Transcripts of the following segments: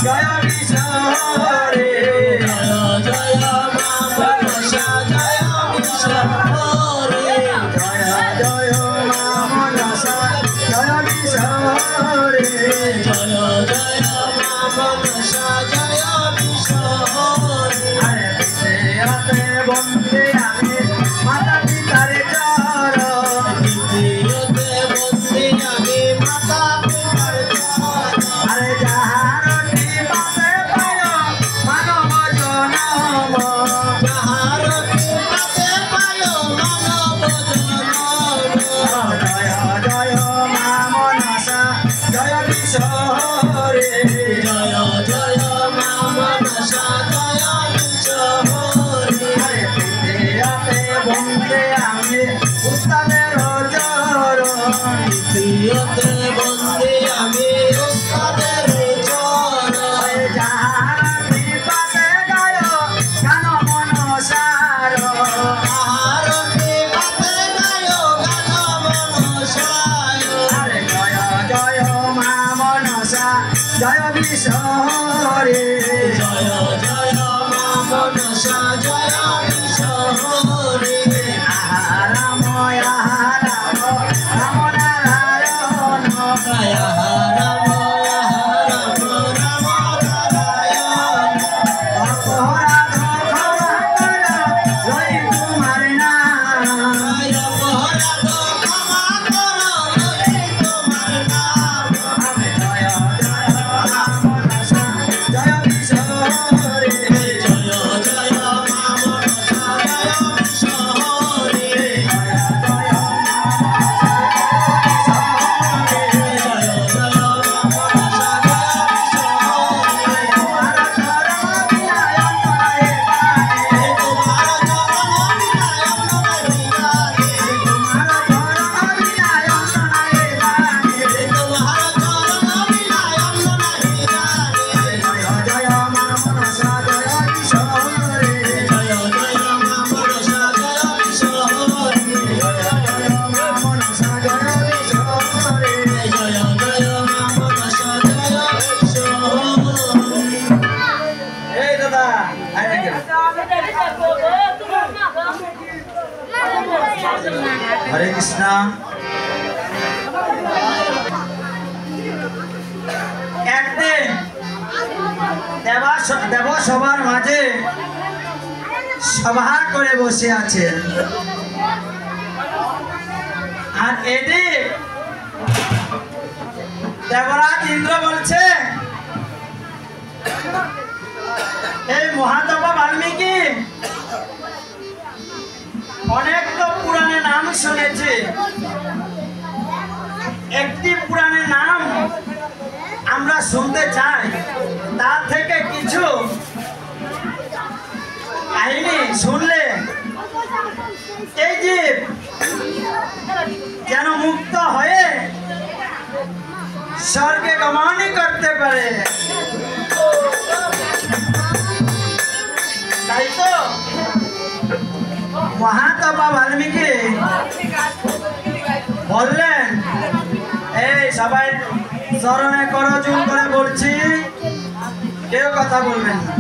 जय जय हरे कृष्ण एक दिन देव सभार माझे सभा करे बसे आछे और एदिक देवराज इंद्र बोलছে এই মহাদেবা বাল্মীকি অনেক তো পুরাণে নাম শুনেছি একটি পুরাণে নাম আমরা শুনতে চাই তার থেকে কিছু কাহিনী শুনলে এই জীব যেন মুক্ত হয়ে स्वर्गे गमन करते पारे ताई तो महात्मा वाल्मीकि बोलें सबाई चरणे करजुल करे बोलছি কেউ কথা বলবেন না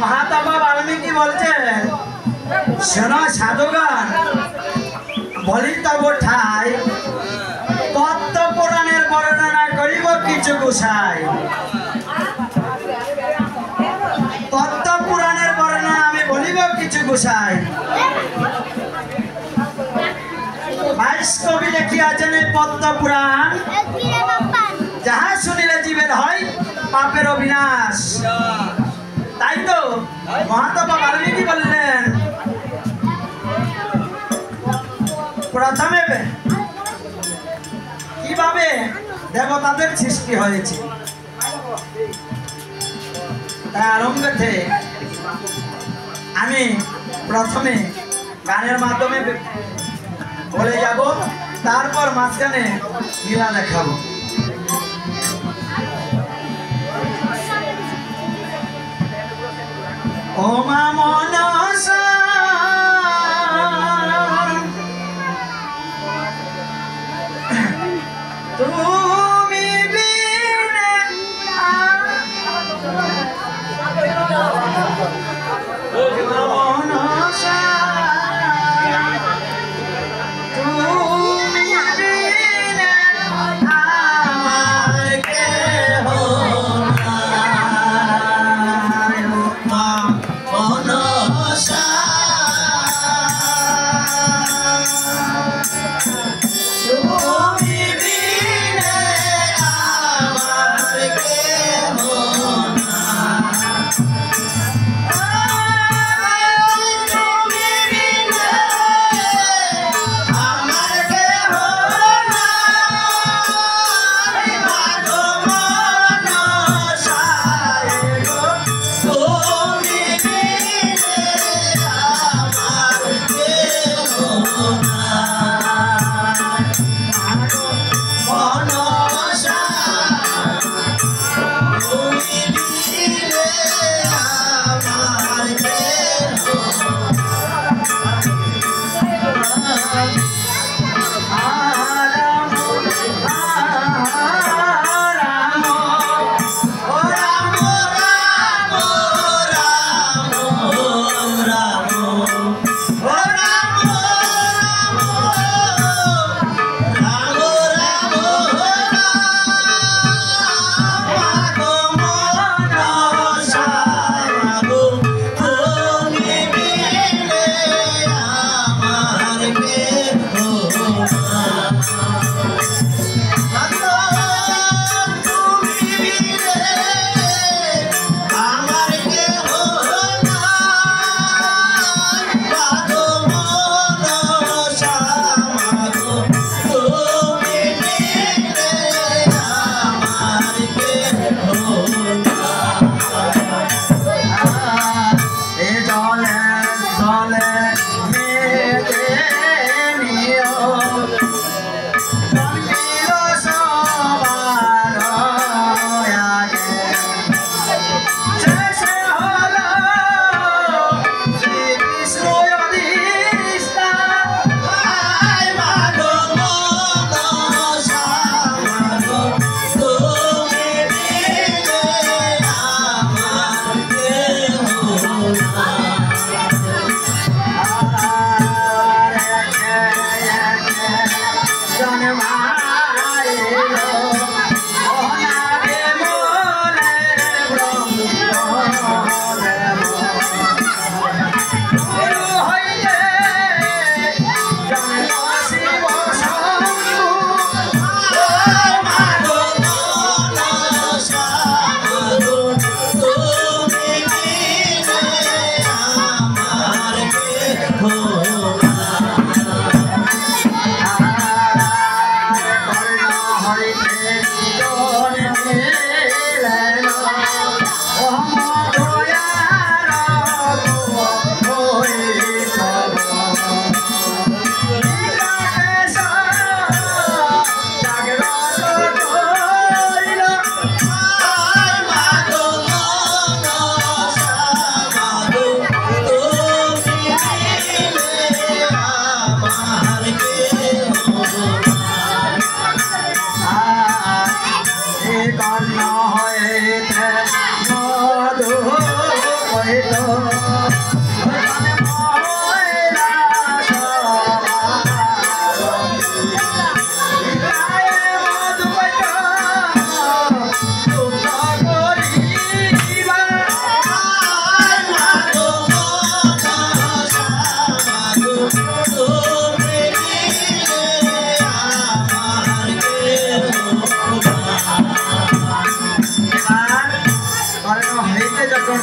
महात्मा वाल्मीकि বলছেন শোনো সাধুগণ বলিতব ঠাই পদ্ম পুরাণের বর্ণনা করিব কিছু গোসাই পদ্ম পুরাণের বর্ণনা আমি বলিব কিছু গোসাই 22 কবি লিখিয়াছেন এই পদ্ম পুরাণ যাহা শুনিলে জীবের হয় পাপের বিনাশ তাই তো মহাত্মা বাল্মীকি বললেন प्रथमे কিভাবে দেবতাদের সৃষ্টি হয়েছে তাই আরম্ভ থেকে আমি প্রথমে গানের মাধ্যমে বলে যাব তারপর মাঝখানে লীলা দেখাবো ও মা মনসা তুমি বিনে মনসা তুমি বিনে আমার কেহ নাই মনসা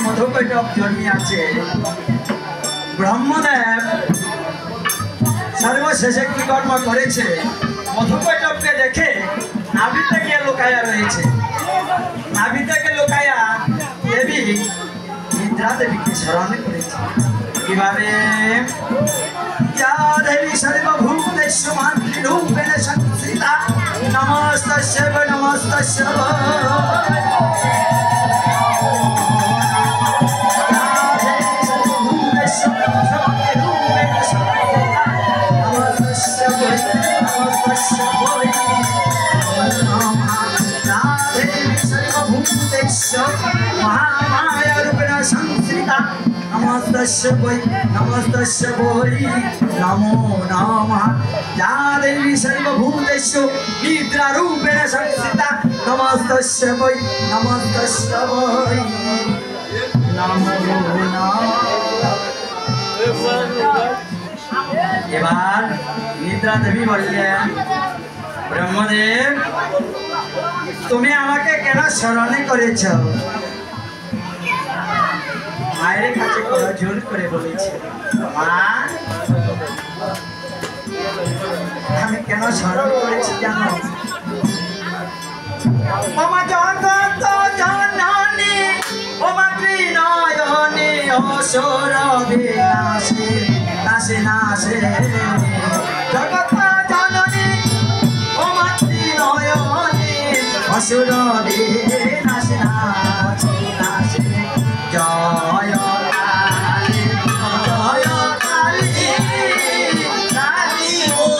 মধুকৈটব জন্মিয়াছে ব্রহ্মদেব সর্বশেষে কি কর্ম করেছে মধুকৈটবকে দেখে নাভি থেকে লুকায়া রয়েছে নাভি থেকে লুকায়া দেবী নিদ্রা দেবীকে স্মরণ করেছে কিভাবে या देवी सर्वभूतेषु मातृरूपेण संस्थिता नमस्तस्यै महामाया रूपेण संस्थिता नमस्तस्यै नमो नमः या देवी सर्वभूतेषु निद्रारूपेण संस्थिता नमस्तस्यै नमो नमः। এবার নিদ্রা দেবী বললেন ব্রহ্মদেব তুমি আমাকে কেন স্মরণ করেছ মায়ের কাছে জোর করে বলেছে মা আমি কেন স্মরণ করেছি জানো মামা জগত জননী ও মাতৃনয়নে অসুর বিনাশে নাশে নাশে জগত জননী ও মাতৃনয়নে অসুর বিনাশে নাশে নাশে জয় কালী জয় কালী কালী ও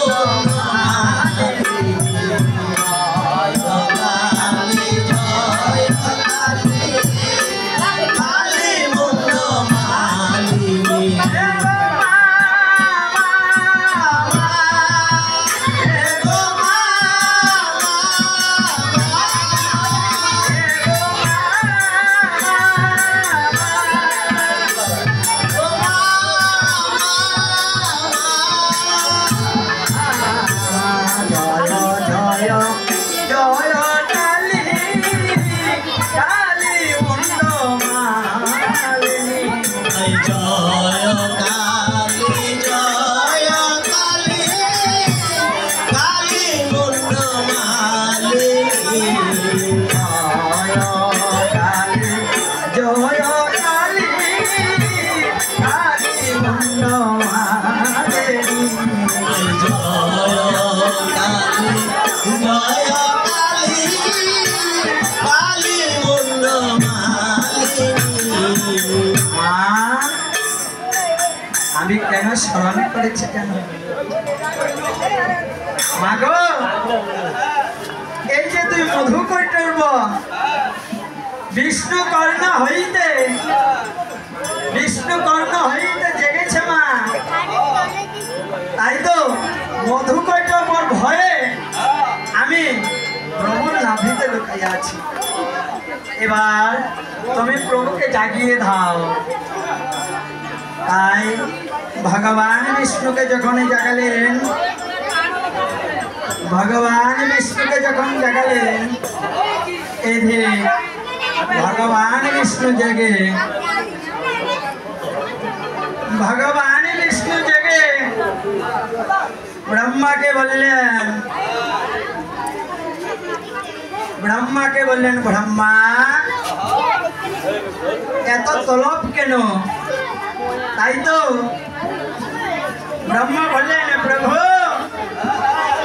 আমি কেন স্মরণ করেছি কেন মাগো এই যে তুই মধুকৈটব বিষ্ণু কর্ণ হইতে জেগেছে মা তাই তো মধুকৈটবর ভয়ে আমি প্রভুর নাভিতে লুকাইয়া আছি এবার তুমি প্রভুকে জাগিয়ে দাও তাই ভগবান বিষ্ণুকে যখন জাগালেন এধে ভগবান বিষ্ণু জেগে ব্রহ্মাকে বললেন ব্রহ্মা এত তলব কেন তাই তো ব্রহ্মা বললেন প্রভু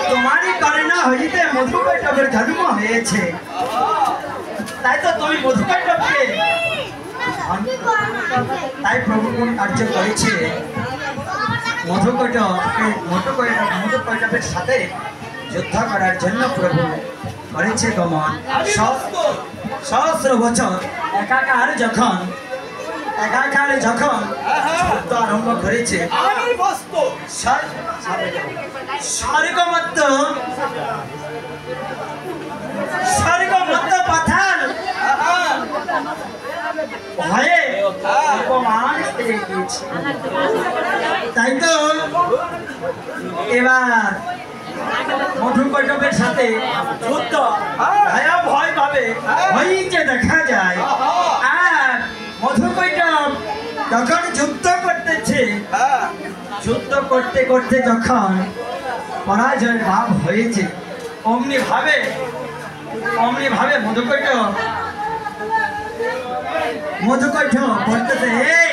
তোমারই কর্ণা হইতে মধুকৈটবের জন্ম হয়েছে তাই তো তুমি মধুকৈটবকে তাই প্রভু কোন কার্য করেছে মধুকৈটবের সাথে যুদ্ধ করার জন্য প্রভু করেছে গমন সহস্র বছর একাকার যখন একাকারে যখন যুদ্ধ আরম্ভ করেছে স্বর্গমত্ত পাথার ভয়ে অপমান পেয়ে গিয়েছে। তাই তো এবার মধুকৈটবের সাথে যুদ্ধ ভয় ভাবে হইতে দেখা যায়। আর মধুকৈটব যখন যুদ্ধ করতেছে, যুদ্ধ করতে করতে যখন পরাজয় ভাব হয়েছে, অমনি ভাবে মধুকৈটব বলতেছে, এই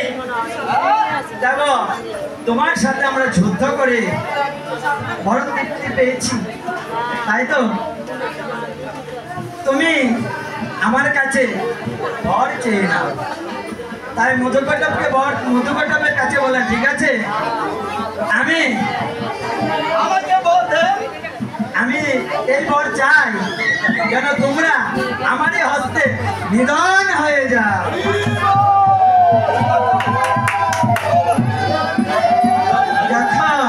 দেখো তোমার সাথে আমরা যুদ্ধ করে বড় তৃপ্তি পেয়েছি, তাই তো তুমি আমার কাছে বর চেয়ে নাও। তাই মধুকৈটবের কাছে বলেন, ঠিক আছে আমি এই বর চাই যেন তোমরা আমারই হস্তে নিধন হয়ে যাও। যখন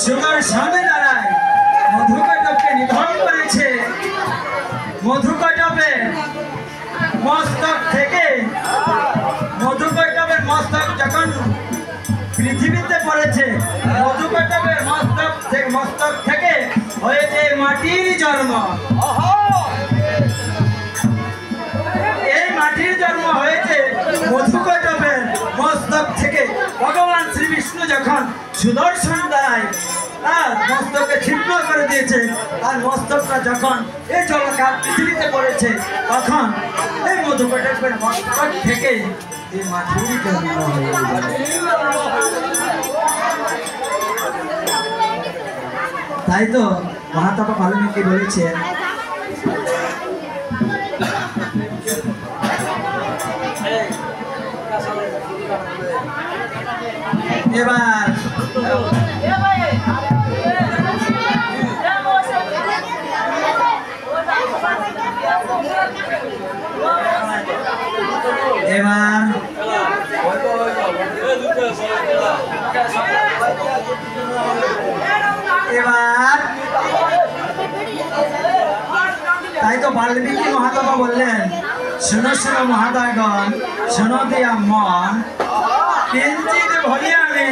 সুদর্শন দ্বারায় মধুকৈটবকে নিধন করেছে, মধুকৈটবের মস্তক যখন পৃথিবীতে পড়েছে, মধুকৈটবের মস্তক থেকে হয়েছে মাটির জন্ম। এই মাটির জন্ম হয়েছে মধুকৈটবের মস্তক থেকে। ভগবান শ্রী বিষ্ণু যখন সুদর্শন দ্বারায় তার মস্তককে ছিন্ন করে দিয়েছে, আর মস্তকটা যখন এই জলকার পৃথিবীতে পড়েছে, তখন এই মধুকৈটবের মস্তক থেকে এই মাটির জন্ম হয়েছে। তাই তো মহাত্মা বাল্মীকি বলেছেন, এবার তাই তো বাল্মীকি মহাত্মা বললেন, শোনো শোনো মহাদয়গণ, শোনো দিয়া মন, কিঞ্চিত ভলিয়ামে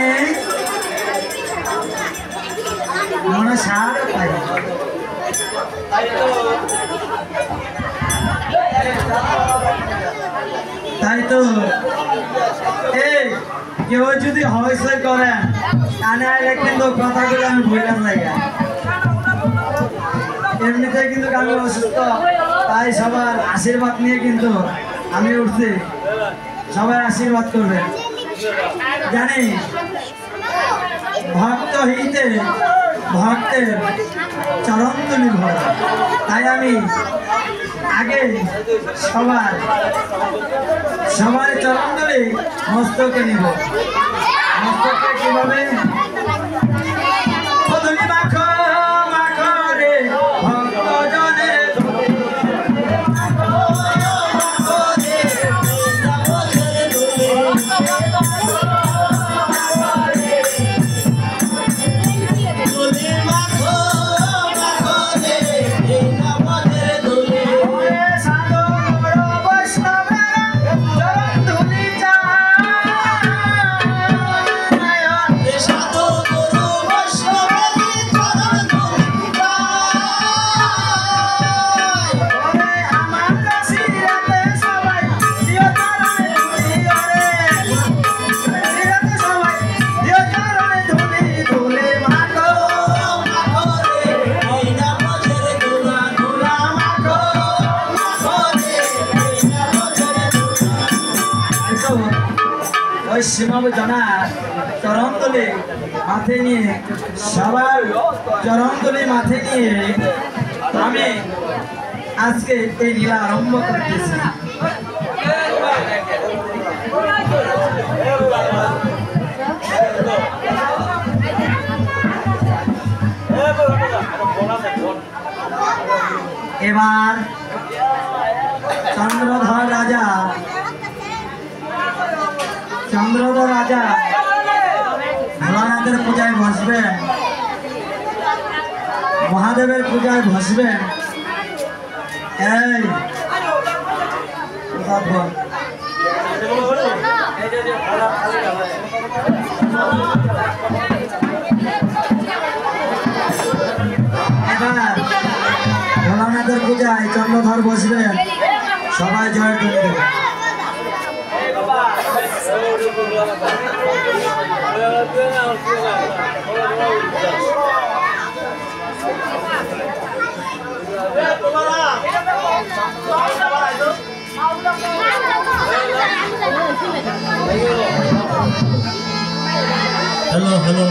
মনসার পাই। তাই তো এই কেউ যদি হয়সই করেন আনে কিন্তু কথাগুলো আমি ভুললাম জায়গা। এমনিতে কিন্তু আমি অসুস্থ, তাই সবার আশীর্বাদ নিয়ে কিন্তু আমি উঠছি, সবাই আশীর্বাদ করবেন। জানি ভক্ত হইতে ভক্তের চরণতলি ভরা, তাই আমি আগে সবার চরণতলি মস্তকে নিব। মস্তকে কিভাবে সীমাবজনার চরণতলে মাথে নিয়ে, সবার চরণতলে মাথে নিয়ে আমি আজকে এই লীলা আরম্ভ করতেছি। এবার চন্দ্রধর রাজা মগধ রাজা ভোলানাথের পূজায় বসবেন, মহাদেবের পূজায় বসবেন। এই এবার ভোলানাথের পূজায় চন্দ্রধর বসবেন, সবাই জয়ের ধ্বনি দেবে। हेलो हेलो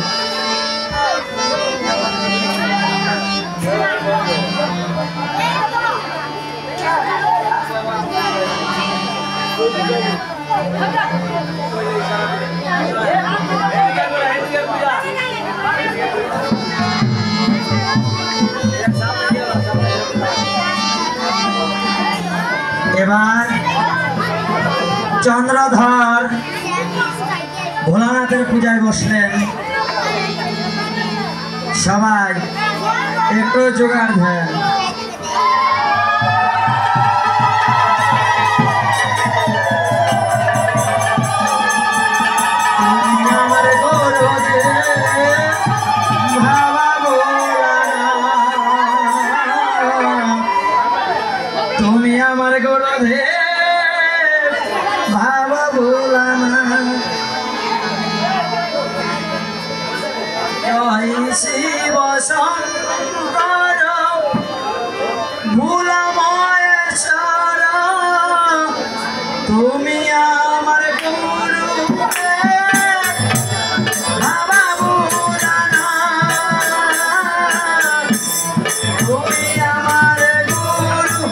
এবার চন্দ্রধর ভোলানাথের পূজায় বসলেন, সবাই একটু জোগাড় দেন। তুমি আমার গুরুদেব ভাবা ভোলানাথ, জয় শিব শঙ্কর ভোলা মহেশ্বর, তুমি আমার গুরুদেব ভাবা ভোলানাথ, তুমি আমার গুরু।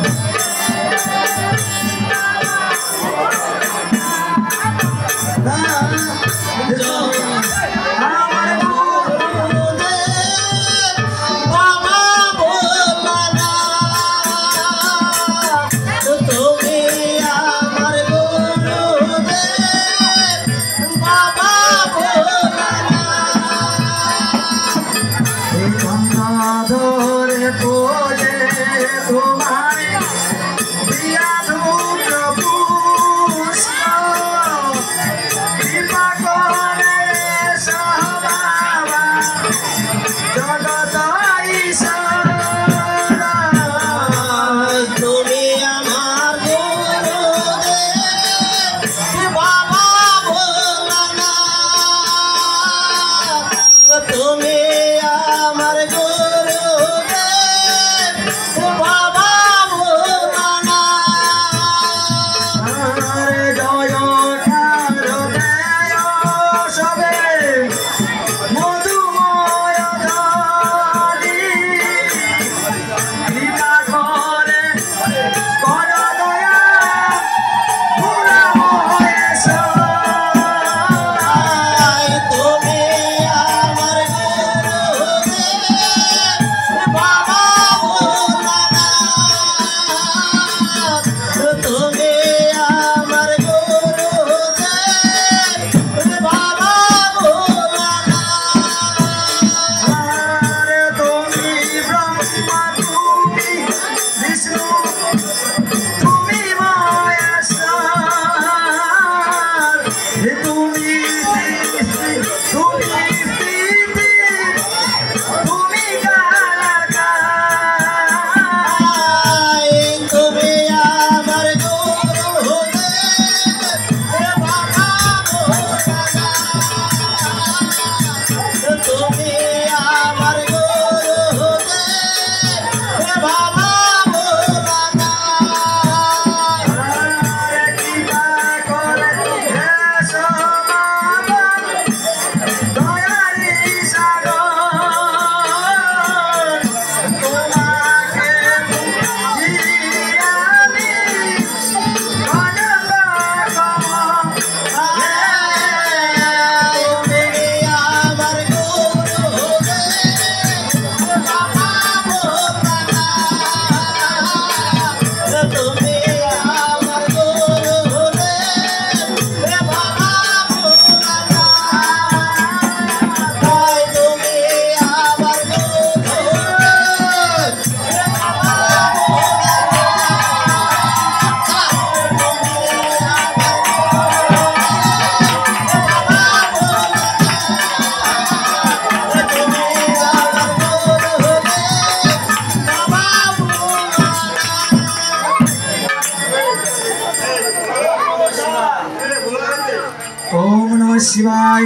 ओम नमः शिवाय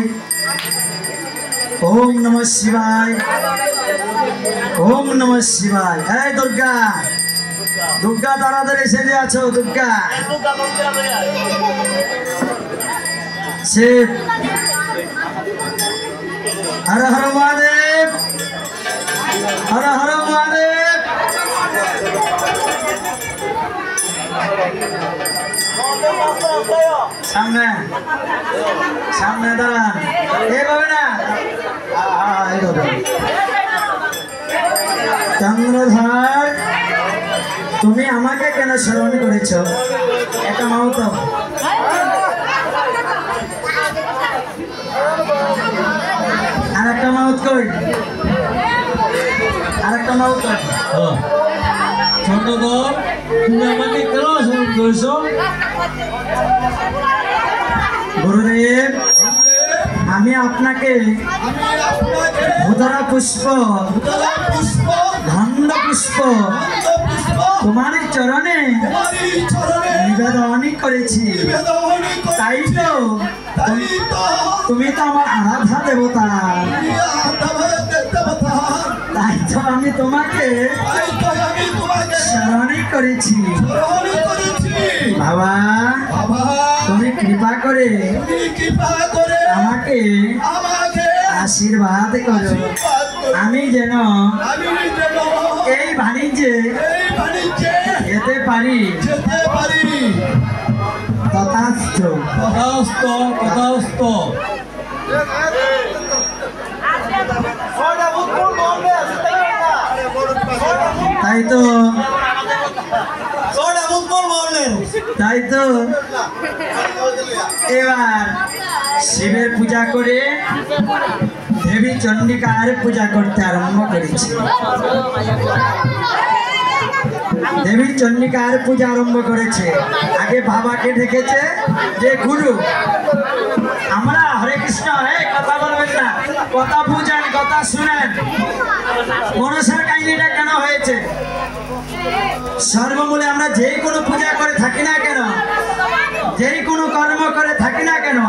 ओम नमः शिवाय ओम नमः शिवाय। हे दुर्गा दुर्गा ताड़ाताड़ी सेजे आछो दुर्गा शिव हर हर महादेव हर हर महादेव। सामने सामने दाঁড়ান এইভাবে না চন্দ্রধর তুমি আমাকে কেন স্মরণ করেছো একটা মাউত আর একটা মাউত কই আর একটা মাউত চন্দ্রধর তুমি আমাকে কেন স্মরণ করেছো गुरुदेव আমি আপনাকে ধরা পুষ্প গন্ধ পুষ্প তোমার চরণে নিবেদন করেছি তাই তো তুমি তো আমার আরাধা দেবতা তাই তো আমি তোমাকে স্মরণ করেছি বাবা তুমি কৃপা করে আমাকে আশীর্বাদ করো আমি যেন এই বাণিজ্যে যেতে পারি তথাস্তু তথাস্তু তথাস্তু। তাই তো তাই তো এবার শিবের পূজা করে দেবী চন্ডিকার পূজা করতে আরম্ভ করেছি। দেবী চন্ডিকার পূজা আরম্ভ করেছে। আগে বাবাকে ডেকেছে যে গুরু আমরা হরে কৃষ্ণ হে কথা বলবেন না কথা বুঝেন কথা শুনেন মনসার কাহিনীটা কেন হয়েছে সর্বমূলে আমরা যেই কোনো পূজা করে থাকি না কেন যেই কোনো কর্ম করে থাকি না কেন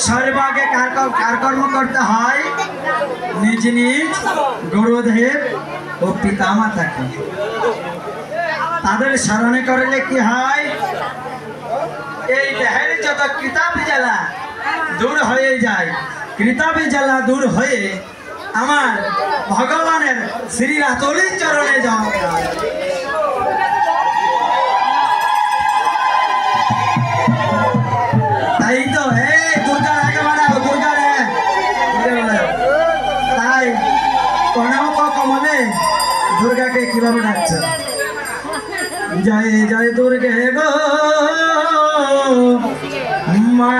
সর্বাগে কার কর্ম করতে হয় নিজ নিজ গুরুদেব ও পিতামাতাকে তাদের স্মরণে করলে কি হয় এই দেহের যত কিতাবি জ্বালা দূর হয়ে যায় কিতাবি জ্বালা দূর হয়ে আমার ভগবানের শ্রী রাতলির চরণে যাওয়া যায়। তাই তো এই দুর্গা আগে বাড়াও দুর্গা রে তাই কনক কমলে দুর্গাকে কিভাবে ডাকছে জয় জয় দুর্গে গো মা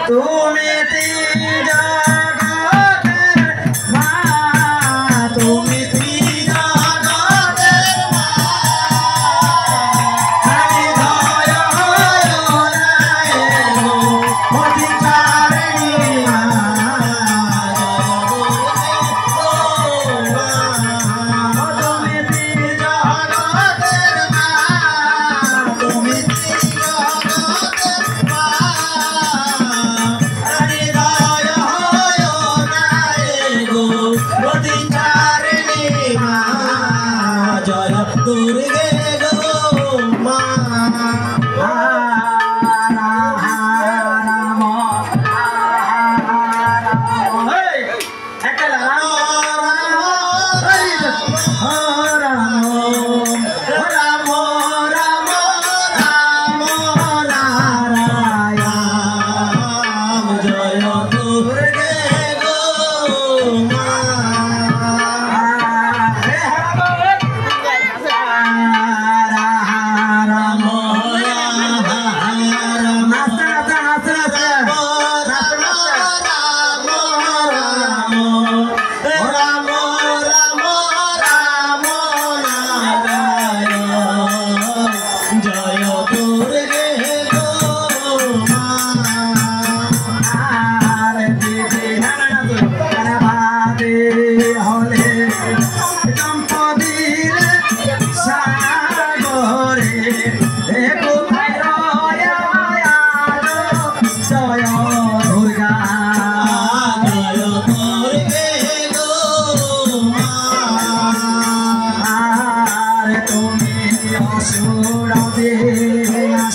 তুমি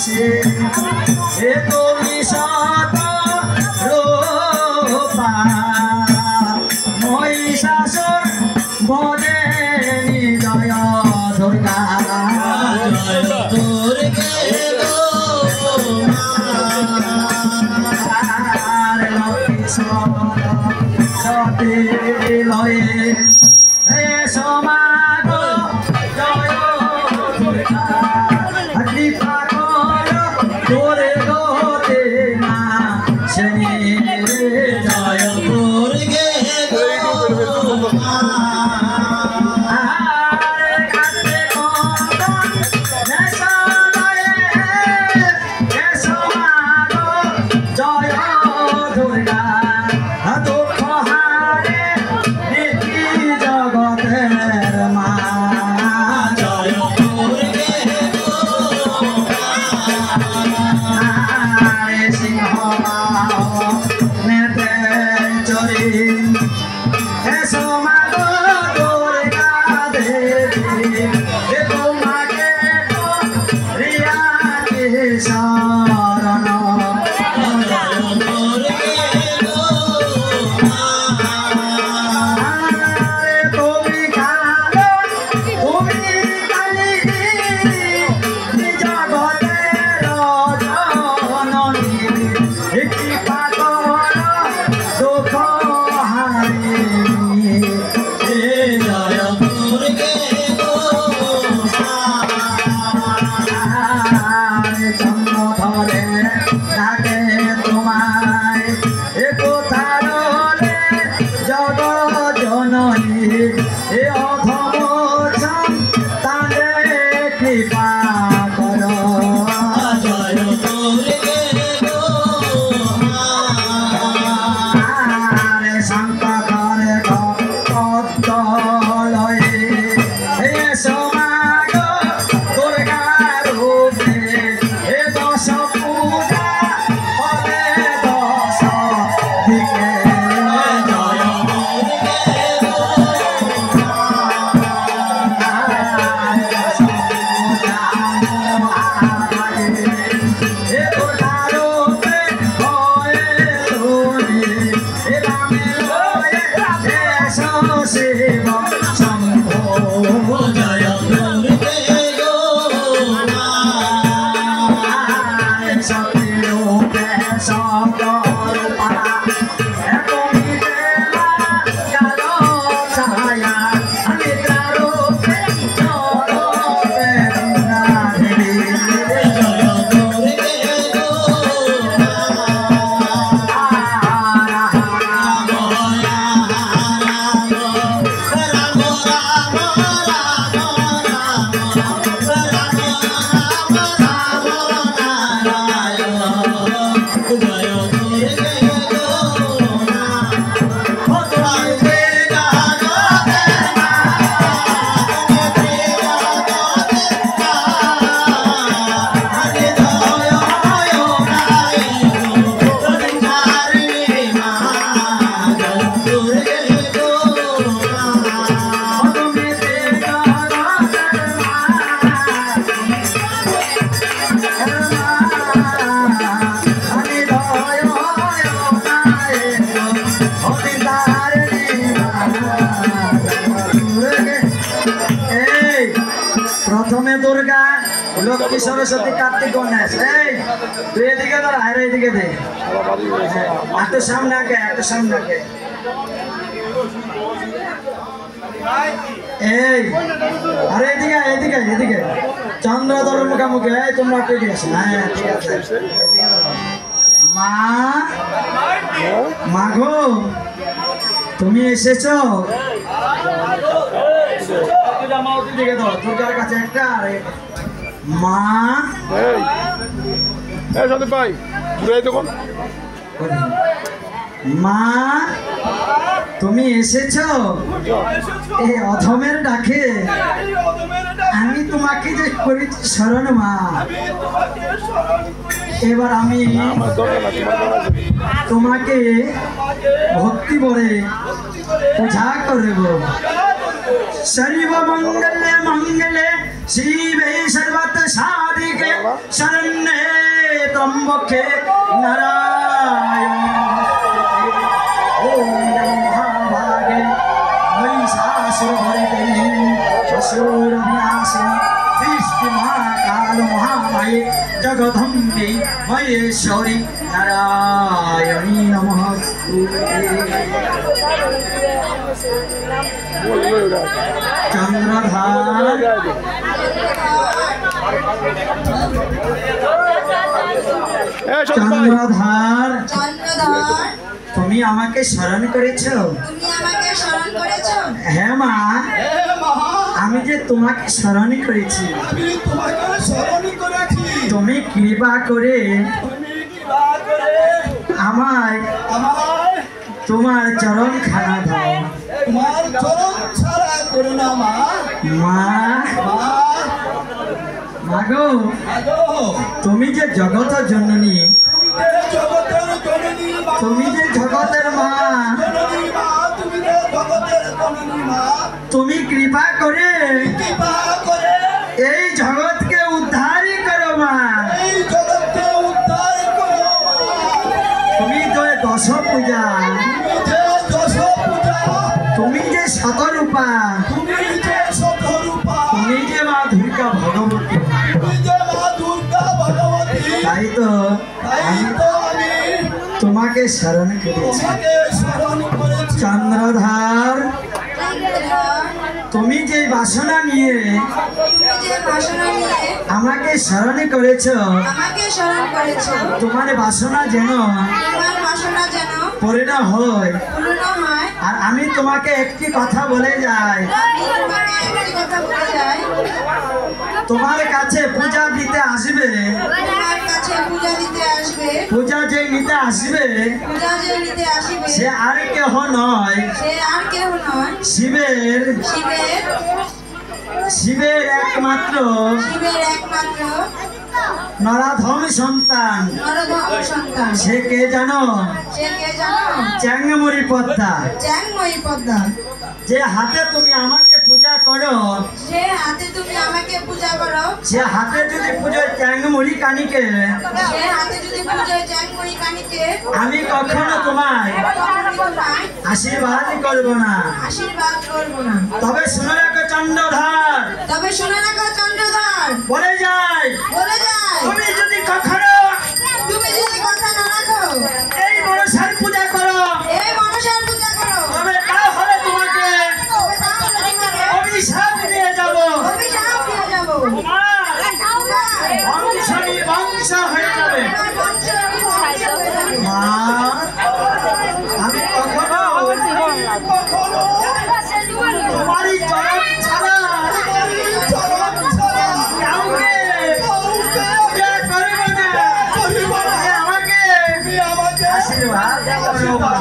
আসে এ তুমি শত রূপা মহিষাসুর বদে জয় দুর্গা জয় দুর্গে সতী লয়ে হে সমাগ জয় দুর্গা কৃপা কর তোরে গোতে না শনি জয় দুর্গে প্রথমে দুর্গা লক্ষ্মী সরস্বতী কার্তিক গণেশ এই তুই এদিকে ধর আর এদিকে দে একটু সামনে আগে একটু সামনে আগে এই আরে এদিকে এদিকে এদিকে চন্দ্রধর মুখামুখি এই তোমরা একটু এদিকে আসো হ্যাঁ ঠিক আছে মা মাগো তুমি এসেছো দুর্গার কাছে একটা মা ভাই মা তুমি এসেছো এই অধমের ডাকে আমি তোমাকে যে করেছি শরণ মা এবার আমি তোমাকে ভক্তি ভরে পূজা করব। सर्व मंगले मंगले शिवे सर्वत साधिके शरण्ये त्र्यंबके नारायण ओम नमो महाभागे महिषासुरमर्दिनी असुरविनाशिनी सृष्टि महाकाल महामाये जगदम्बे महेश्वरी नारायणी नमस्ते। चंद्रधार चंद्रधार তুমি আমাকে স্মরণ করেছো? হ্যাঁ মা, আমি যে তোমাকে স্মরণ করেছি। তুমি কৃপা করে আমায় তোমার চরণ খানা দাও। তোমার চরণ ছাড়া করো না মা। মা মাগো, তুমি যে জগতের জননী, তুমি যে জগতের মা, তুমি কৃপা করে এই জগৎকে উদ্ধারই করো মা। তুমি তো দশ পূজা, তুমি যে শতরূপা, তুমি যে মা দুর্গা ভগবতী। তাই তো আমি তোমাকে স্মরণ করেছি। চন্দ্রধার, তুমি যে বাসনা নিয়ে আমাকে স্মরণ করেছো, তোমার বাসনা যেন পূর্ণ হয়। আর আমি তোমাকে একটি কথা বলে যাই, তোমার কাছে পূজা দিতে আসবে, পূজা যে নিতে আসবে সে আর কেহ নয়, শিবের শিবের একমাত্র নরাধম সন্তান। সে কে জানো? চ্যাংমরি পদ্মা। যে হাতে তুমি আমাকে পূজা করো, সে হাতে যদি পুজোয় চ্যাংমরি কানিকে আমি কখনো তোমায় আশীর্বাদ করব না। তবে শুনে রাখো চন্দ্রধার, বলে যাই, তুমি যদি কখনো এই মনসার পূজা করো, তবে তাহলে তোমাকে অভিশাপ দিয়ে যাবো। বংশ হয়ে যাবে। মা, আমি কখনো তোমারই চরণ ছাড়া কাউকে পূজা করব না। আমাকে আশীর্বাদ করো মা।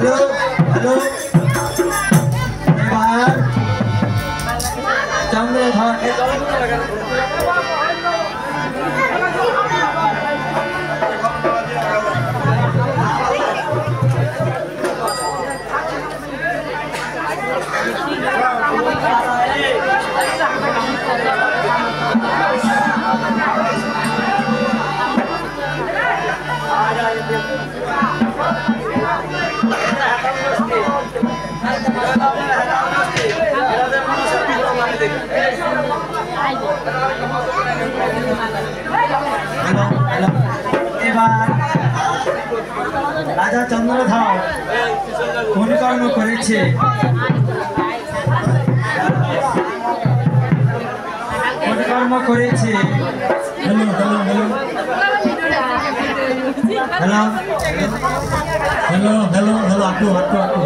हेलो हेलो चंद्रधार राजा चंद्रधार কোন কর্ম করেছে কোন কর্ম করেছে hello hello hello hello hello hello hello आटू आटू आटू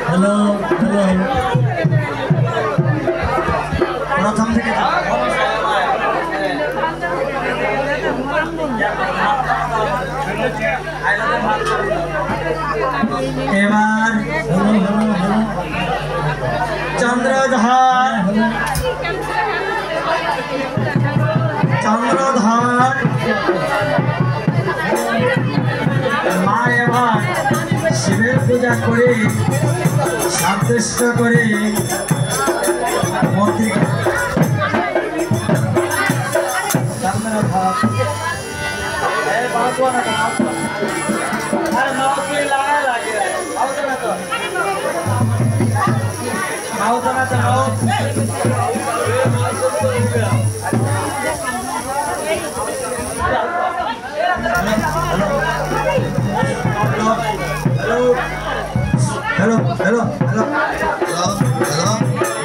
हेलो हेलो प्रथम থেকে এবার চন্দ্রধর চন্দ্রধর মা এবার শিবের পূজা করে সাব্যস্ত করে মন্ত্রী চন্দ্রধর हेलो हेलो हेलो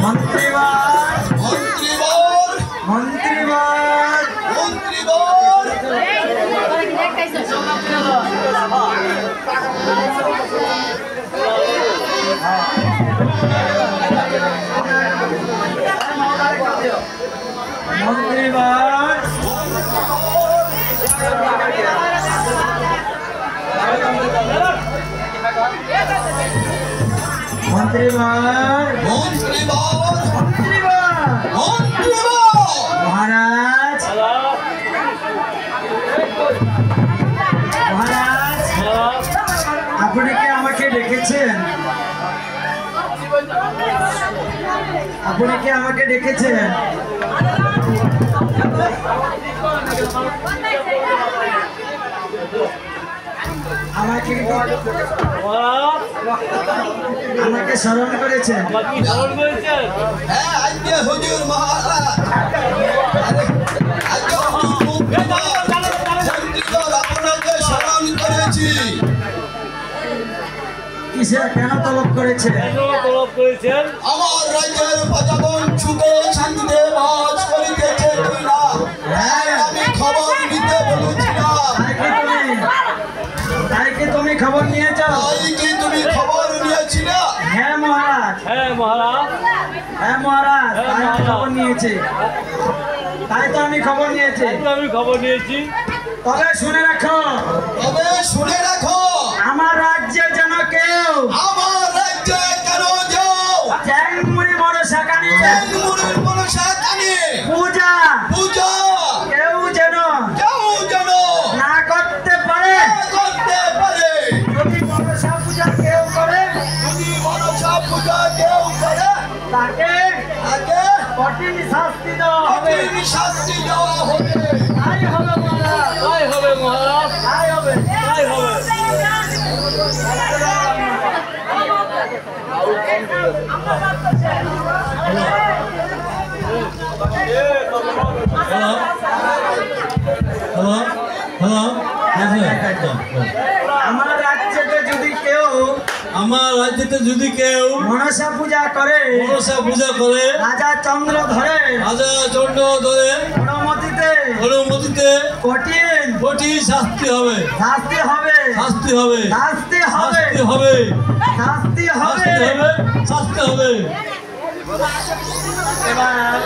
मंत्रीवार মন্ত্রীবর मंत्रीवार মন্ত্রীবর मंत्रीवार मंत्रीवार মন্ত্রীবর मंत्रीवार মন্ত্রীবর महाराज महाराज আপনি কি আমাকে ডেকেছেন আপনি কি আমাকে ডেকেছেন আমাকে আমাকে স্মরণ করেছেন হ্যাঁ আজকে হুজুর মহারাজ আজকে হুজুর মন্ত্রীবর আপনাকে স্মরণ করেছি কিসের কেন তলব করেছে আমার রাজ্যের প্রজাগণ সুখে শান্তিতে বাস করিতেছে কিনা আমি খবর নিতে বলেছিলাম তাই কি তুমি খবর নিয়েছ তাই কি তুমি খবর নিয়েছিল হ্যাঁ মহারাজ হ্যাঁ মহারাজ হ্যাঁ মহারাজ তাই আমি খবর নিয়েছি তাই তো আমি খবর নিয়েছি আমি খবর নিয়েছি তবে শুনে রাখো তবে শুনে রাখো আমার রাজ্যে যেন কেউ আমার রাজ্যে কেন যাও চ্যাংমুড়ি বড় শাকানি মুড়ির মনসা কানে পূজা পূজা কেউ যেন কেউ যেন না করতে পারে করতে পারে যদি মনসা পূজা কেউ করে যদি মনসা পূজা কেউ করে তাকে তাকে কঠিন শাস্তি দেওয়া হবে কঠিন শাস্তি দেওয়া হবে তাই হবে মহারাজ তাই হবে মহারাজ তাই হবে তাই হবে হ্যালো হ্যালো আমার রাজ্যেতে যদি কেউ আমার রাজ্যতে যদি কেউ মনসা পূজা করে মনসা পূজা করে রাজা চন্দ্র ধরে রাজা চন্ড ধরে অনুমতিতে অনুমতিতে কঠিন কঠিন শাস্তি হবে শাস্তি হবে শাস্তি হবে শাস্তি হবে শাস্তি হবে শাস্তি হবে শাস্তি হবে শাস্তি হবে এবার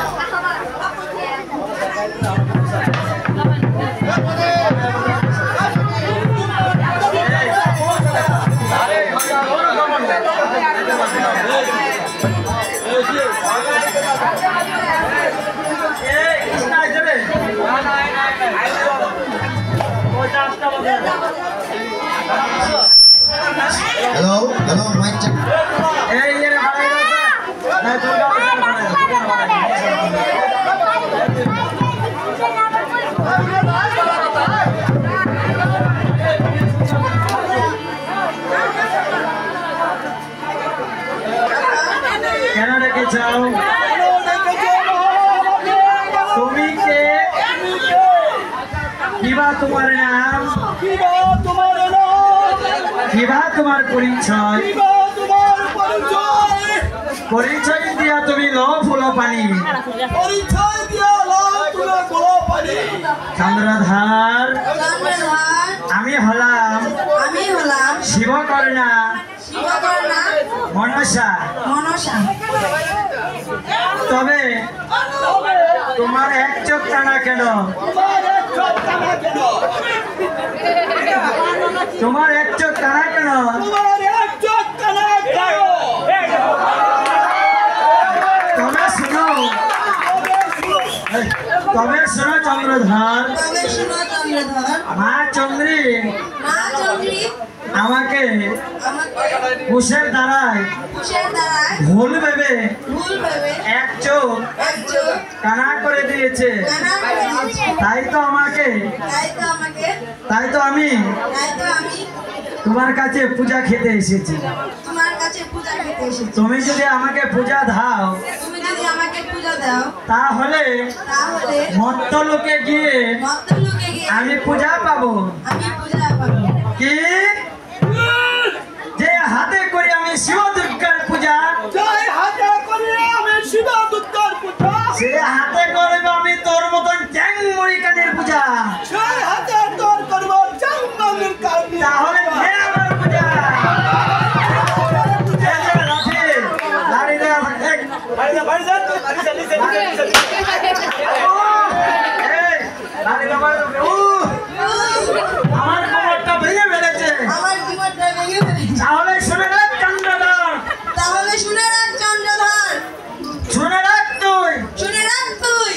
হ্যালো হ্যালো মাইক চেক এই এর ভাড়া গেছে না দুর্গা পূজা কেন রেখে যাও তুমি কে কিবা তোমার নাম কিবা তোমার পরিচয় পরিচয় দিয়া তুমি লো ফুল পানি পরিচয় দিয়া লাল তুলে গোলা পানি চন্দ্রধার হলাম শিবকর্ণা মনসা। তবে তোমার এক চোখ টানা কেন? তোমার এক চোখ টানা কেন? তবে শোনো চন্দ্রধর, মা চন্দ্রী আমাকে কুশের দ্বারায় ভুল ভেবে এক চোখ কানা করে দিয়েছে। তাই তো আমি তোমার কাছে পূজা খেতে এসেছি। তুমি যদি আমাকে পূজা দাও তাহলে মর্তলোকে গিয়ে আমি পূজা পাবো। কি যে হাতে করি আমি শিব দুর্গার পূজা, সে হাতে করব আমি তোর মতন চ্যাংমুড়ি কানের পূজা। তাহলে আমার পূজা আমার খবরটা ভেঙে ফেলেছে। তাহলে শুনে রাখ চন্দ্রধর, শুনে রাখ তুই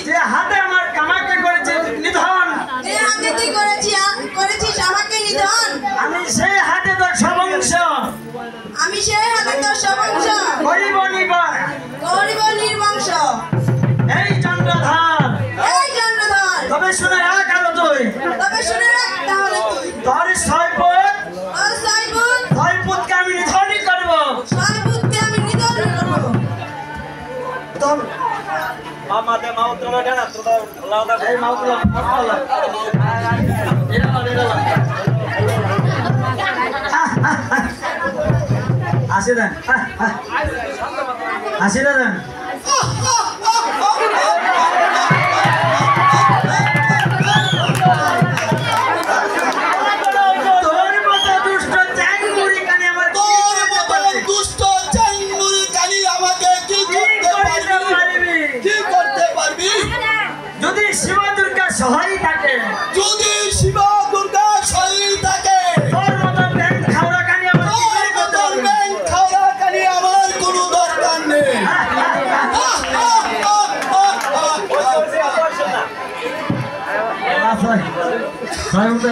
যে হাতে আমার কামাকে করেছে নিধন, আমি সেই হাতে তোর সবংশ গরিব নির্বংশ। এই চন্দ্রধর, তবে শুনে রাখ আরো তুই তোর ছয়পুতকে আমি নিধনই করবো। আসে দেন, আসে দেন। যদি শিব দুর্গা সহায় থাকে, তোর মতো ব্যাংক খাওয়া কানি আমার কোনো দরকার নেই।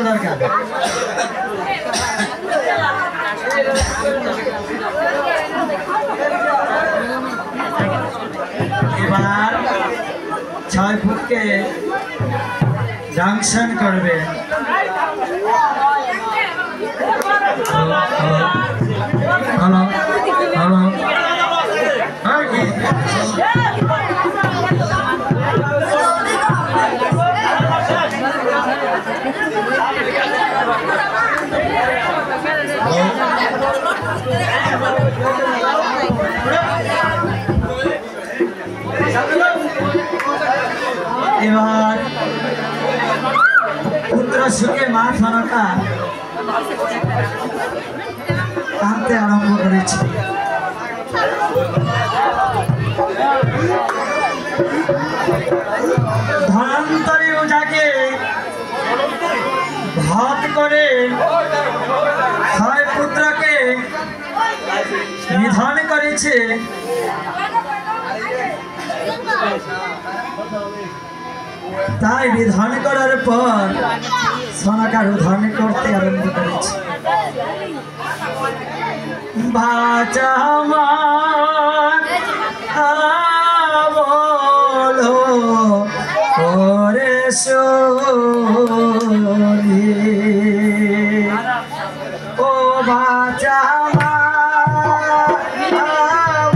দরকার এবার 6 ফুটকে জাংশন করবে। হ্যালো হ্যালো এবার পুত্র সুখে মা সনকা কাঁদতে আরম্ভ করেছে। ধনন্তরী ওঝাকে ভাত করে 6 পুত্রকে নিধন করেছে। তাই নিধন করার পর সনকা রোধন করতে আরম্ভ করেছে। বাঁচা মা বলো ওরে সোনি, ও বাঁচা মা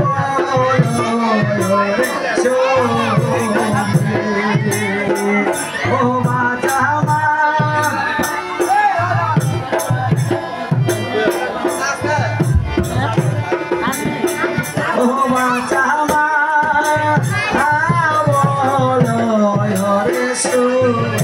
বলো ওরে সোনি, ও বাঁচা মা। ও বাঁচা মা বলো ওরে সোনি।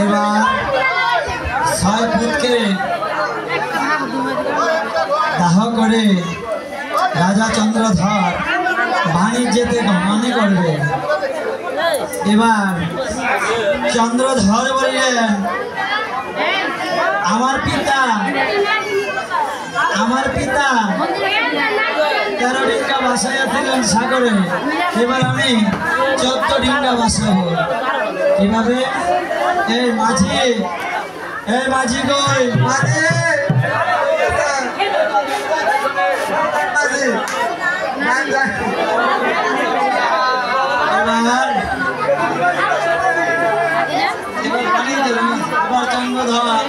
এবার ছয় পুত্রকে দাহ করে রাজা চন্দ্রধর বাণিজ্যেতে গমনে করবে। এবার চন্দ্রধর বললেন, আমার পিতা 13 ডিঙ্গা বাসাইয়া দিলেন সাগরে, এবার আমি 14 ডিঙ্গা বাসাবো। এভাবে এই মাঝি কই মাঝি এবার চন্দ্রধর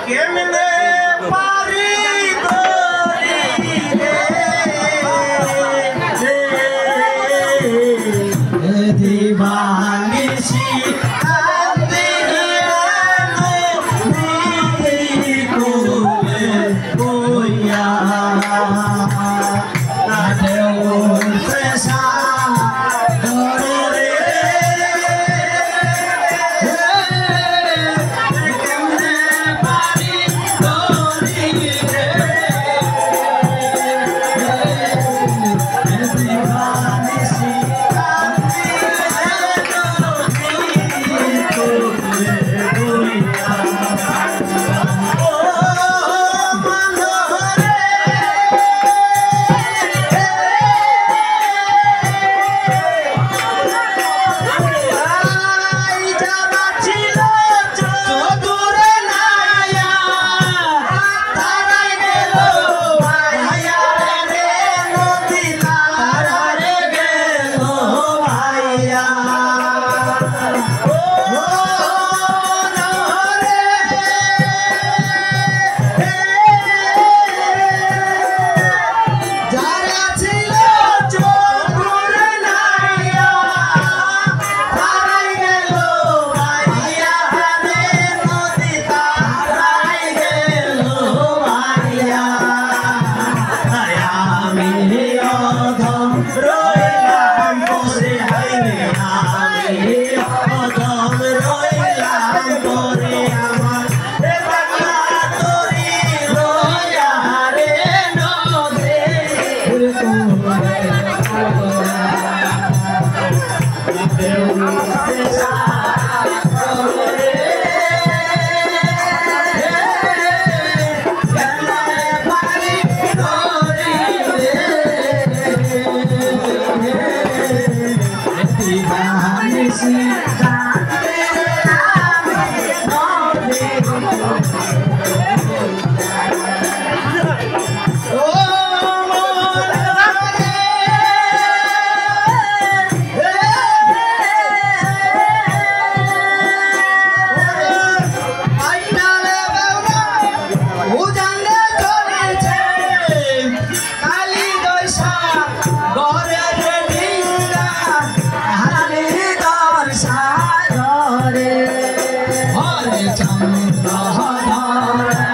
কেমনে পারি দিবানিসি কান্দি কোলে বইয়া Hare Chandra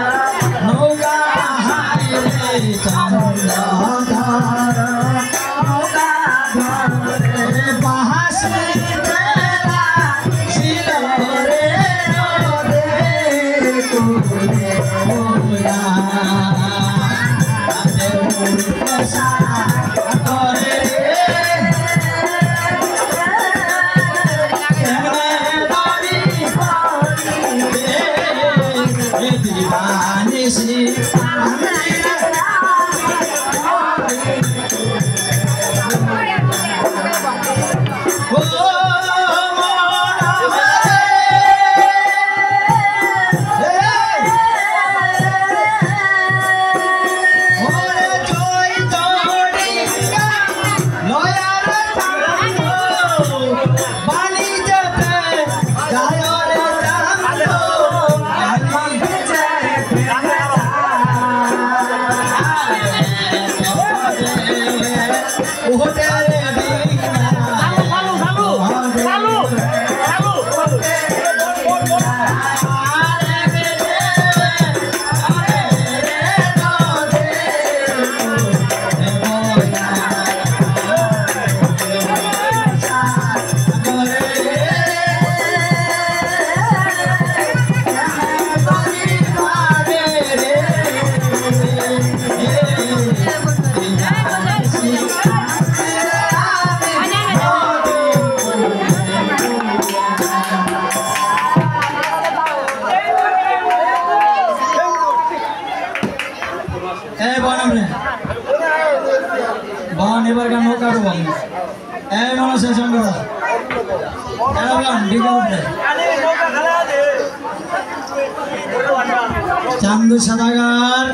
চান্দু সদাগর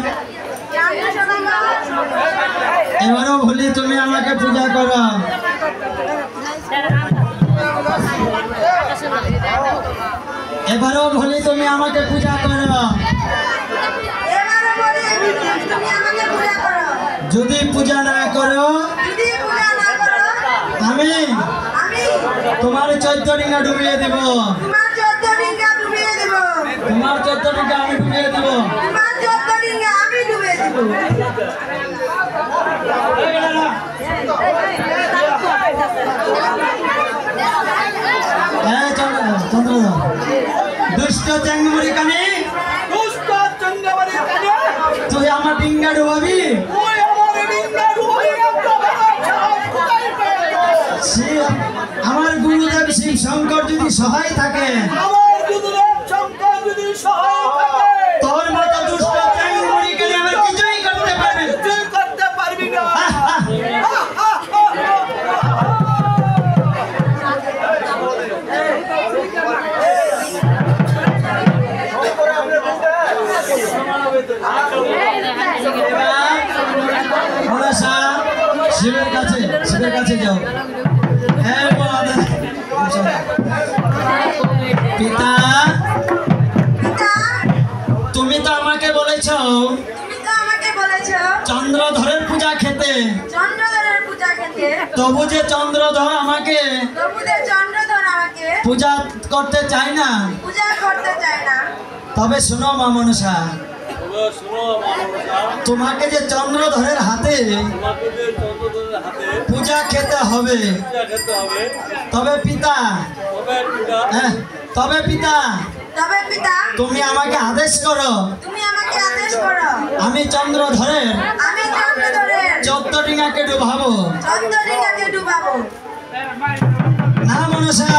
এবারও বলি তুমি আমাকে পূজা করো। এবারও বলি তুমি আমাকে পূজা করো। যদি পূজা না করো আমি তোমার 14 ডিঙ্গা ডুবিয়ে দেব। তোমার 14 ডিঙ্গা আমি ডুবিয়ে দেব। দুষ্ট চেঙ্গুরি কানে তুই আমার ডিঙ্গা ডুবাবি। আমার গুরুদেব শিব শঙ্কর যদি সহায় থাকে তোর মতো দুষ্ট চেঙ্গুরি কানে আমার কিছুই করতে পারবি না। শিবের কাছে যাও। পিতা তুমি তো আমাকে বলেছ চন্দ্রধরের পূজা খেতে, তবু যে চন্দ্রধর আমাকে পূজা করতে চায় না। তবে শোনো মা মনসা, তোমাকে যে চন্দ্রধরের হাতে পূজা খেতে হবে। তবে পিতা তুমি আমাকে আদেশ করো। আমি চন্দ্রধরের 14 ডিঙ্গাকে ডুবাবো। না মনসা,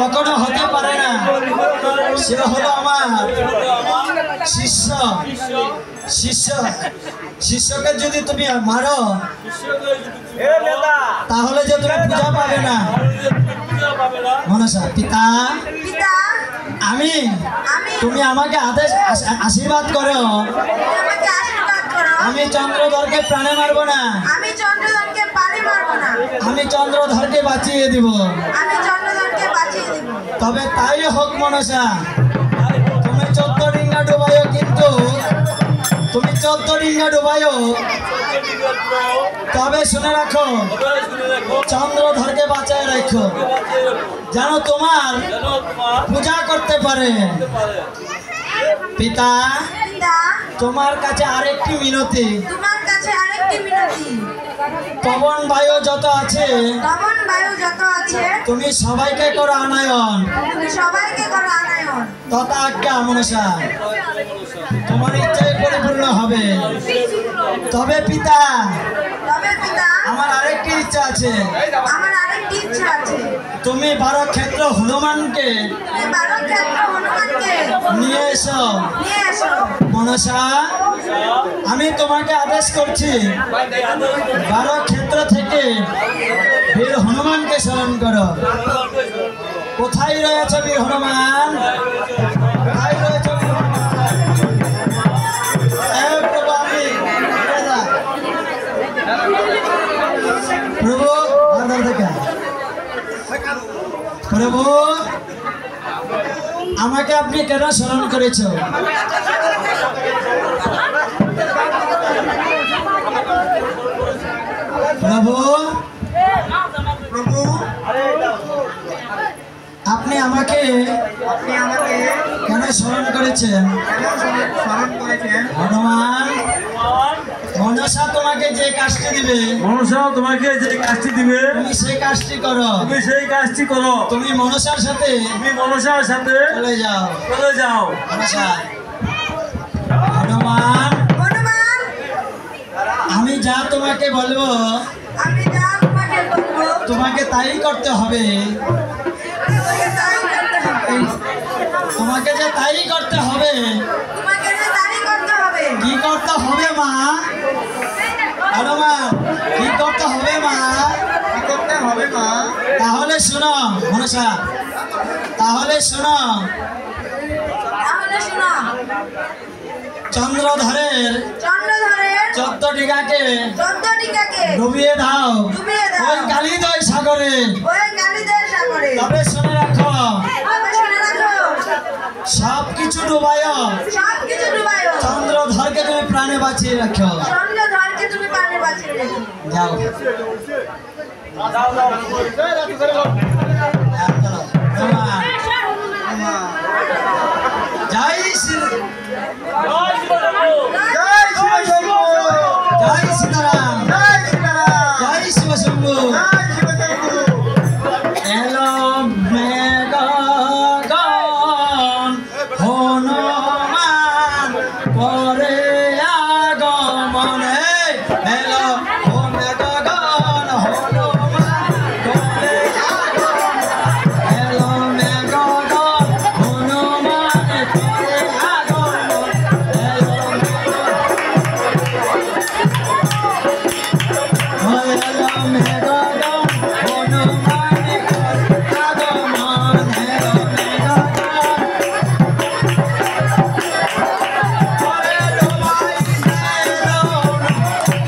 কখনো হতে পারে না। সে হলো আমার শিষ্য। শিষ্যকে যদি তুমি মারো তাহলে যে তুমি পূজা পাবে না। মনসা পিতা আমি তুমি আমাকে আশীর্বাদ করো। আমি চন্দ্রধরকে প্রাণে মারবো না। আমি চন্দ্রধরকে বাঁচিয়ে দিব। তবে তাই হোক মনসা, তুমি 14 ডিঙ্গা ডুবাইও, কিন্তু তুমি 14 ডিঙ্গা ডুবাইও, তবে শুনে রাখো চন্দ্রধরকে বাঁচায় রাখো, যেন তোমার পূজা করতে পারে। পিতা তোমার কাছে আরেকটি মিনতি। পবন বায়ু যত আছে তুমি সবাইকে করো আনয়ন তথা আজ্ঞা মনসা তোমার ইচ্ছায় পরিপূর্ণ হবে। তবে পিতা আমার আরেকটি ইচ্ছা আছে, তুমি 12 ক্ষেত্র হনুমানকে নিয়ে এসো। মনসা আমি তোমাকে আদেশ করছি 12 ক্ষেত্র থেকে বীর হনুমানকে স্মরণ করো। কোথায় রয়েছে বীর হনুমান? কোথায় রয়েছে বীর হনুমান? প্রভু আমি প্রভু প্রভু আমাকে আপনি কেন স্মরণ করেছ? প্রভু প্রভু আপনি আমাকে কেন স্মরণ করেছেন? হনুমান মনসা তোমাকে যে কাজটি দিবে, তুমি সেই কাজটি করো। তুমি মনসার সাথে চলে যাও। মনসা হনুমান আমি যা তোমাকে বলবো তোমাকে তাই করতে হবে। তোমাকে যে তাই করতে হবে। কি করতে হবে মা? হনুমান কি করতে হবে মা? তাহলে শোনো মনসা, তাহলে শোনো। চন্দ্রধরের 14 ডিগাকে ডুবিয়ে দাও ওই কালিদয় সাগরে। তবে শুনে রাখো সবকিছু ডুবায়, চন্দ্রধরকে তুমি প্রাণে বাঁচিয়ে রাখো। যাও জয় শ্রী জয় সীতারাম, জয় শিব শম্ভু। এলো মেঘগণ হনুমান করে আগমন। এলো মেঘগণ হনুমান করে আগমন। এলো মেঘগণ হনুমান করে আগমন। এলো মেঘগণ হনুমান করে আগমন। এলো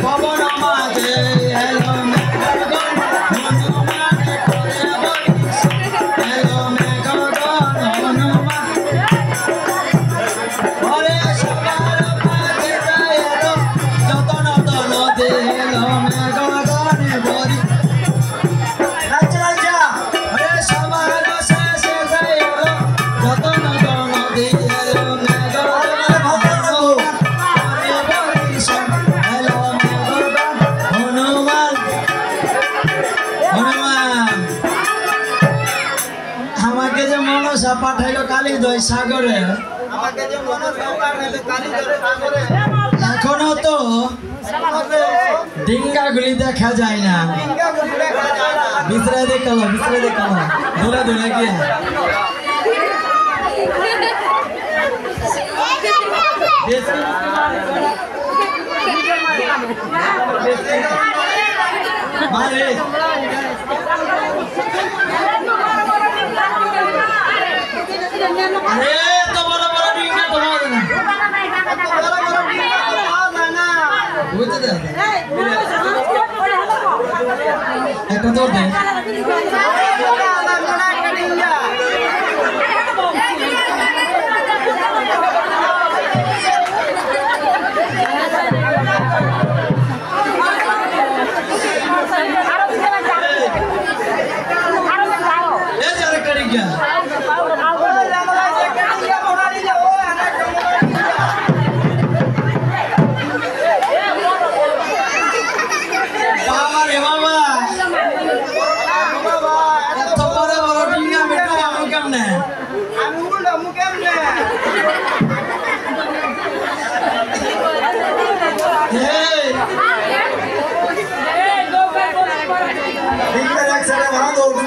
পবন মাঝে এলো মেঘগণ হনুমান করে বলিস। এলো মেঘগণ হনুমান ওরে সবার মাঝে এলো যতন তনদে। এলো মেঘগণ বলি রাজা ওরে সবার শেষে এলো যতন তনদে। এলো মেঘগণ হনুমান আমাকে যে মনসা পাঠাইলো কালিদয় সাগরে, এখনো তো ডিঙ্গাগুলি দেখা যায় না। বিছড়ে দেখালো দূরে দূরে গিয়ে মারে আরে তো বড় বড় ডিঙ্গা তো হয় না। বুঝতে দে একটা তো দে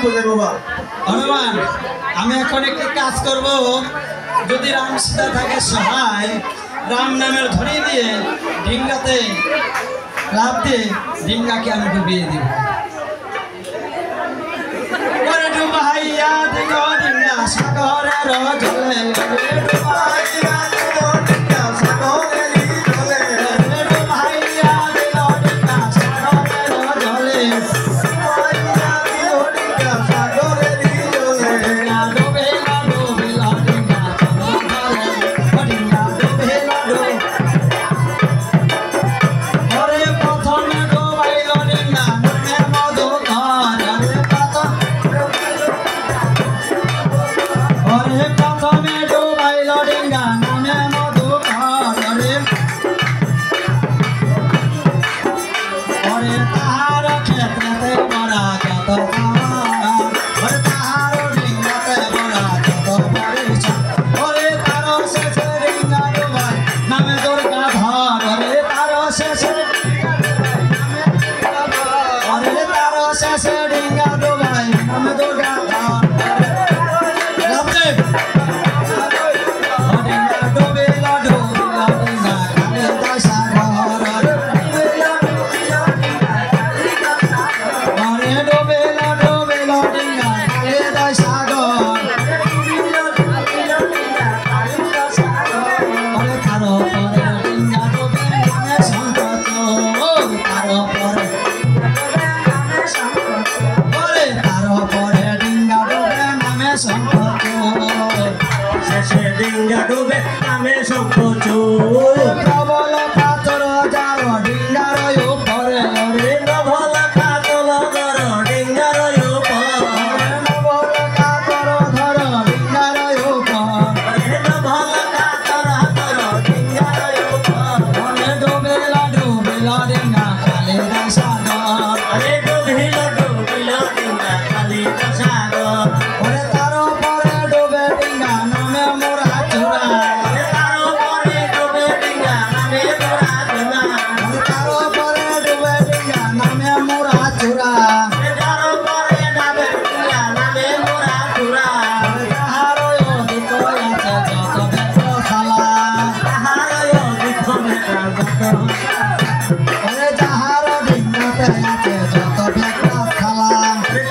বোঝে বাবা। হনুমান, আমি এখন একটি কাজ করব। যদি রাম সীতা থাকে সহায়, রাম নামের ধ্বনি দিয়ে ডিঙ্গাতে লাভ দিয়ে ডিঙ্গাকে আমি ডুবিয়ে দিব। ওরে ডুবাইয়া দিল ডিঙ্গা সাগরের জলে, ওরে ডুবাইয়া দিল ডিঙ্গা সাগরের জলে, ওরে ডুবাইয়া দিল ডিঙ্গা সাগরের জলে, ডুবাইয়া দিল ডিঙ্গা সাগরের জলে, ডুবেলা ডুবেলা ডিঙ্গা সাগরের ডিঙ্গা ডুবেলা ডুবে। ওরে প্রথমে ডুবাইল ডিঙ্গা নামে মধুকর, ওরে প্রথমে ডুবাইল ডিঙ্গা নামে মধুকর, ওরে তাহার ক্ষেত্রেতে বড়া যত ওরে তাহার ডিঙ্গাতে বড়া যত পরিচয়, ওরে তার শেষে ডিঙ্গা ডুবাই নামে দুর্গা ধর, ওরে তার শেষে ওরে তার শেষে ডিঙ্গা ডুবাই নামে দুর্গা ধর। রামদেব ডিঙ্গা ডুবিল ডুবিল ডিঙ্গা কালে দশাগর, ওরে ডুবিল ডুবিল ডিঙ্গা কালে দশাগর, ওরে তার পরে ডিঙ্গা ডুবে নামে সংকট, তার পরে ওরে তার পরে ডিঙ্গা ডুবে নামে সংকট, শেষে ডিঙ্গা ডুবে নামে সংকোচ। প্রবল পাথর যাও ডিঙ্গার উপরে, ওরে প্রবল কাতল ধর ডিঙ্গার উপর, প্রবল কাতর ধর ডিঙ্গার উপর, প্রবল কাতল ধর ডিঙ্গার উপর, ওরে ডুবেলা ডুবেলা ডিঙ্গা কালে দশাগর, আরে ডুবিল ডুবিল ডিঙ্গা কালি দশাগর, ওরে তার পরে ডুবে ডিঙ্গা নামে মোরা চূড়া, তার উপরে ডুবে ডিঙ্গা নামে মোরা চূড়া, ওরে তার পরে ডুবে ডিঙ্গা নামে মোরা চূড়া, তার উপরে ডাবে ডিঙ্গা নামে মোরা চূড়া, ওরে তাহার অধিক আছে যত ব্যবসালা, তাহার বিক্ষোভে যত ওরে যাহার ডিঙ্গাতে আছে যত ব্যবসালা,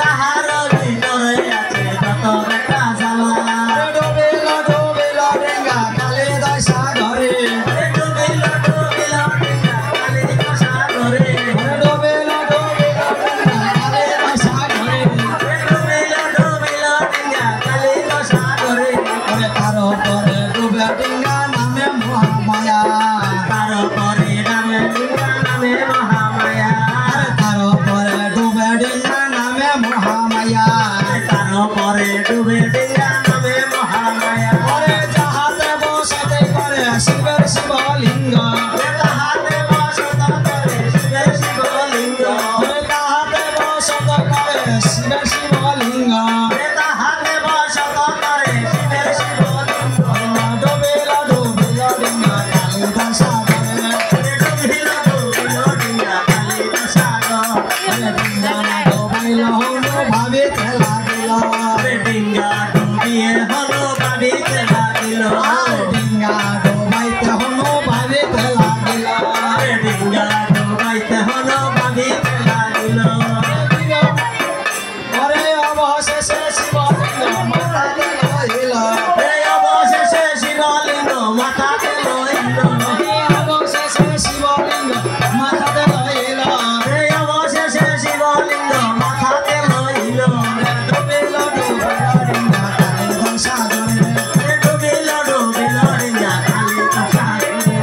তাহার ভিতরে আছে যত বেটা জ্বালা, ডুবিল ডুবিল ডিঙ্গা কালে দশাগরে, ডুবিল ডুবিল ডিঙ্গা কালি দশাগরে, ডুবিল ডুবিল ডিঙ্গা কালে দশাগরে, ডুবিল ডুবিল ডিঙ্গা কালি দশাগরে, ওরে তার পরে ডুবে ডিঙ্গা নামে মহামায়া, তার পরে নামে ডিঙ্গা নামে মহামায়া, আরে তার পরে ডুবে ডিঙ্গা নামে মহামায়া, তার পরে ডুবে ডিঙ্গা নামে মহামায়া, ওরে যাহাতে বসতে করে শিবের শিবলিঙ্গ, তাহাতে বসত করে শিবের শিবলিঙ্গ, ওরে তাহাতে বসত করে শিবের শিবলিঙ্গ, তাহাতে বসত করে শিবের শিবলিঙ্গ, ডুবিল ডুবিল ডিঙ্গা কালে দশাগরে, ডুবিল ডুবিল ডিঙ্গা কালি দশাগর, ওরে ডিঙ্গা না ডুবাইল হলো ভাবিতে লাগিল, ডিঙ্গা ডুবিয়ে হলো বাড়িতে লাগিল, ডিঙ্গা ডুবাইতে হলো ভাবিতে লাগিল, ডিঙ্গা ডুবাইতে হলো বাড়িতে লাগিল, ওরে অবশেষে শিবলিঙ্গ মাথাতে লইল, অবশেষে শিবলিঙ্গ মাথাতে লইল, অবশেষে শিবলিঙ্গ মাথাতে লইল, অবশেষে শিবলিঙ্গ মাথাতে লইল, ডুবিল ডুবিল ডিঙ্গা কালে দশাগরে, ডুবিল ডুবিল ডিঙ্গা কালি দশাগরে,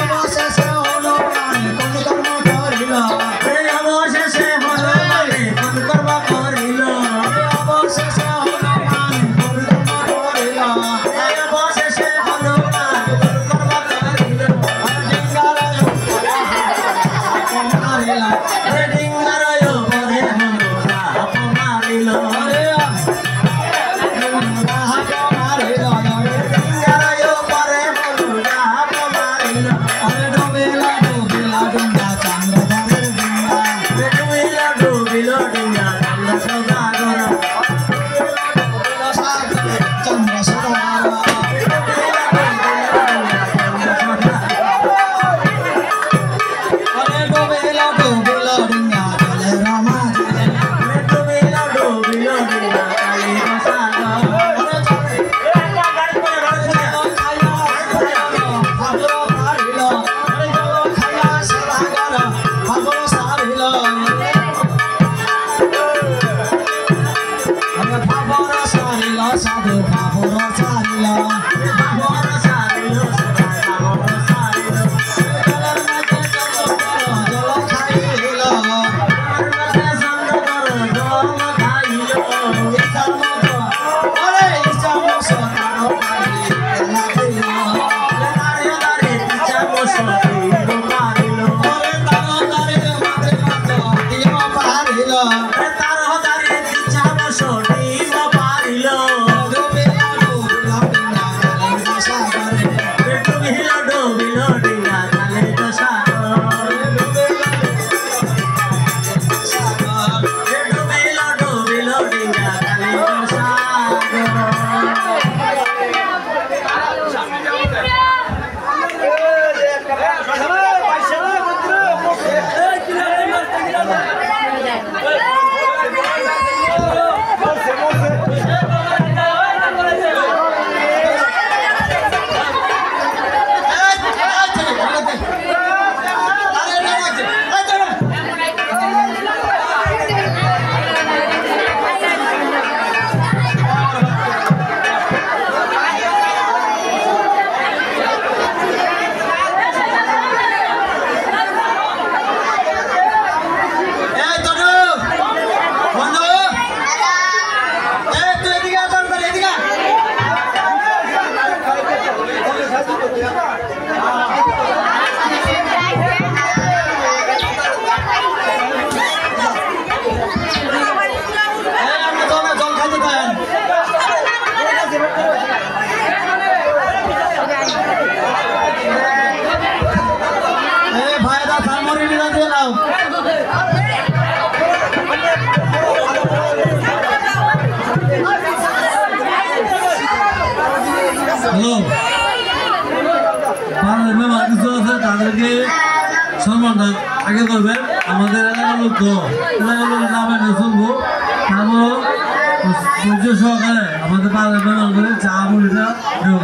অবশেষে হলো প্রাণী কোন কর্ম করিল, অবশেষে হলো মানে কোন কর্ম করিল, অবশেষে হলো প্রাণী কোন কর্ম করিল, অবশেষে হলো মানে কোন কর্ম করিল, জল খাইতে দেন। ভাইরা সামরি নিয়ে দিয়ে নাও। হ্যালো, পাড়ার মেম্বার কিছু আছে তাদেরকে সম্মানটা আগে করবেন। আমাদের এলাকার লোক তো এলাকার লোক নামে চলবো, তারপর সহকারে আমাদের পাড়ার মেম্বার করে চা মুড়িটা দেবো।